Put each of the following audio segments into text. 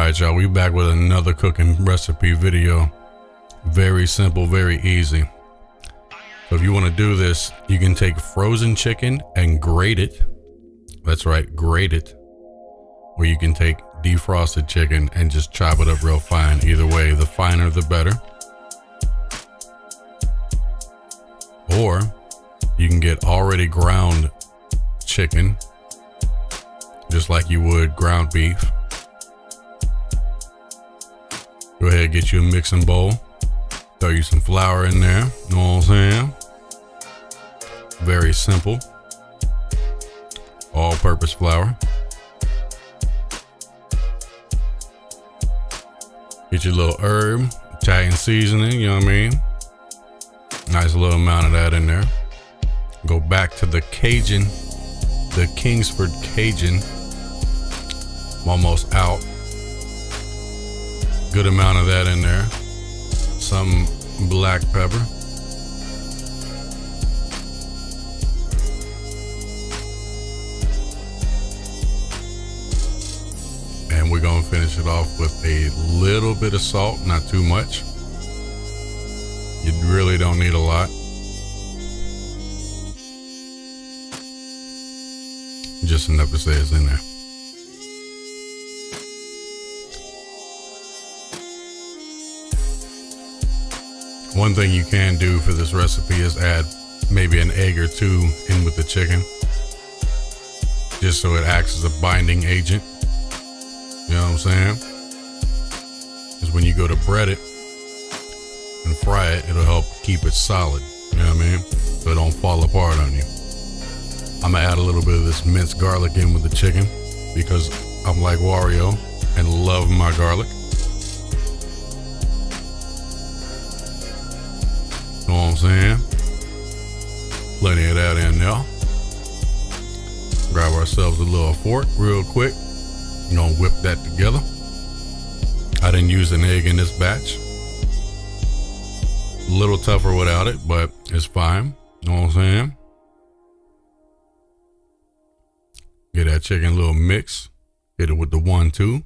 Alright y'all, we back with another cooking recipe video. Very simple, very easy. So if you want to do this, you can take frozen chicken and grate it. That's right, grate it. Or you can take defrosted chicken and just chop it up real fine. Either way, the finer the better. Or you can get already ground chicken, just like you would ground beef. Go ahead, get you a mixing bowl. Throw you some flour in there. Know what I'm saying? Very simple. All-purpose flour. Get your little herb, Italian seasoning, you know what I mean? Nice little amount of that in there. Go back to the Cajun, the Kingsford Cajun. I'm almost out. Good amount of that in there. Some black pepper. And we're gonna finish it off with a little bit of salt, not too much. You really don't need a lot. Just enough to say it's in there. One thing you can do for this recipe is add maybe an egg or two in with the chicken, just so it acts as a binding agent. You know what I'm saying? Because when you go to bread it and fry it, it'll help keep it solid. You know what I mean? So it don't fall apart on you. I'm gonna add a little bit of this minced garlic in with the chicken because I'm like Wario and love my garlic. Know what I'm saying? Plenty of that in there. Grab ourselves a little fork real quick. You know, whip that together. I didn't use an egg in this batch. A little tougher without it, but it's fine. Know what I'm saying? Get that chicken a little mix. Hit it with the 1-2.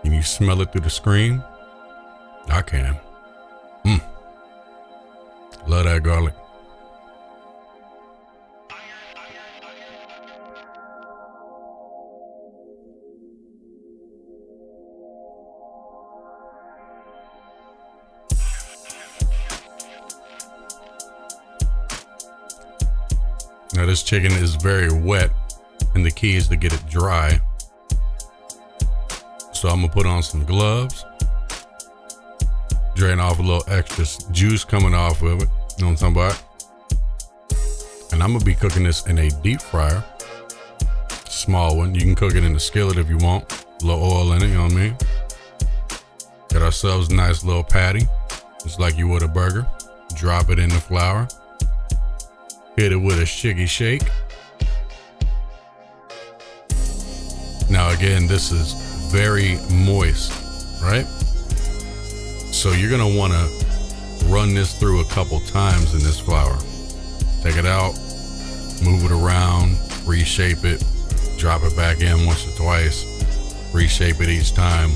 Can you smell it through the screen? I can. Love that garlic. Now this chicken is very wet, and the key is to get it dry. So I'm gonna put on some gloves. Drain off a little extra juice coming off of it. You know what I'm talking about? And I'm gonna be cooking this in a deep fryer. Small one. You can cook it in the skillet if you want. A little oil in it, you know what I mean? Got ourselves a nice little patty, just like you would a burger. Drop it in the flour. Hit it with a shiggy shake. Now again, this is very moist, right? So you're gonna wanna run this through a couple times in this flour. Take it out, move it around, reshape it, drop it back in once or twice, reshape it each time.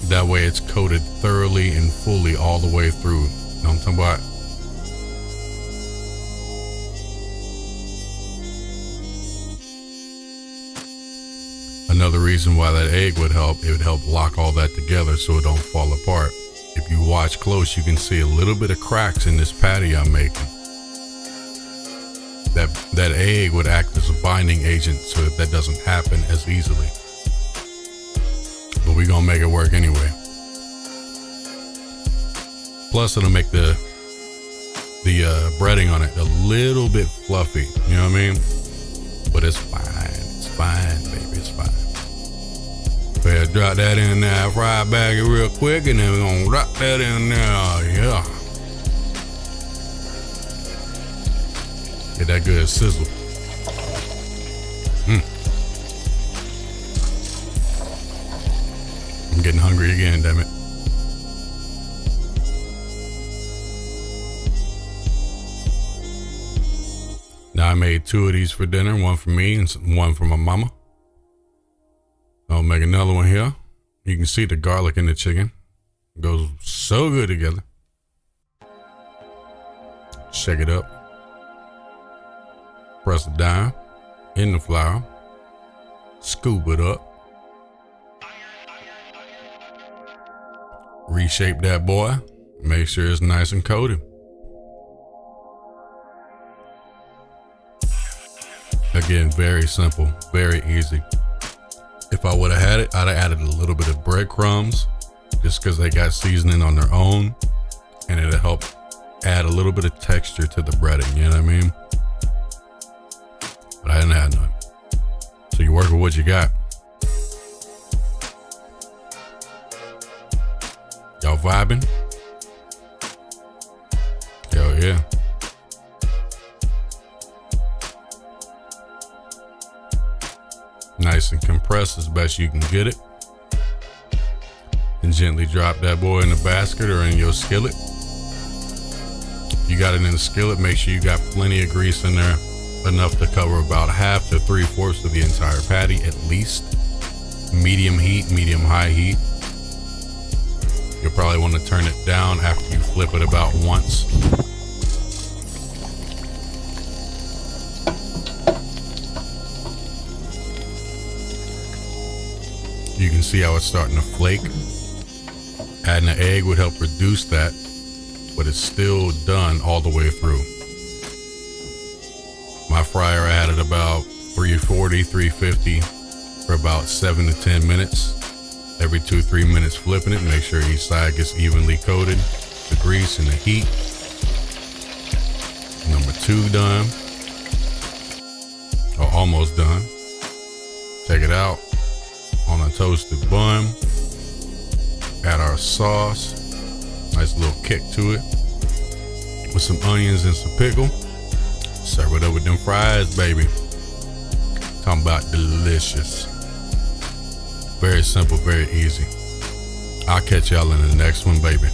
That way it's coated thoroughly and fully all the way through. You know what I'm talking about? Another reason why that egg would help, it would help lock all that together so it don't fall apart. If you watch close, you can see a little bit of cracks in this patty I'm making. That egg would act as a binding agent so that doesn't happen as easily. But we're gonna make it work anyway. Plus it'll make the breading on it a little bit fluffy, you know what I mean? But it's fine, baby, it's fine. So yeah, drop that in there, fry it back real quick, and then we're gonna drop that in there, yeah. Get that good sizzle. I'm getting hungry again, damn it. Now I made 2 of these for dinner, one for me and one for my mama. I'll make another one here. You can see the garlic in the chicken. It goes so good together. Shake it up. Press it down in the flour. Scoop it up. Reshape that boy. Make sure it's nice and coated. Again, very simple, very easy. If I would have had it, I'd have added a little bit of breadcrumbs just because they got seasoning on their own, and it'll help add a little bit of texture to the breading, you know what I mean? But I didn't add none. So you work with what you got. Y'all vibing? Hell yeah. Nice and compressed as best you can get it. And gently drop that boy in the basket or in your skillet. If you got it in the skillet, make sure you got plenty of grease in there, enough to cover about half to 3/4 of the entire patty at least. Medium heat, medium high heat. You'll probably want to turn it down after you flip it about once. You can see how it's starting to flake. Adding an egg would help reduce that, but it's still done all the way through. My fryer, I had it about 340, 350 for about 7 to 10 minutes. Every 2-3 minutes flipping it, make sure each side gets evenly coated, the grease and the heat. Number 2 done, or almost done. Take it out on a toasted bun. Add our sauce, nice little kick to it, with some onions and some pickle. Serve it up with them fries, baby. Talking about delicious. Very simple, very easy. I'll catch y'all in the next one, baby.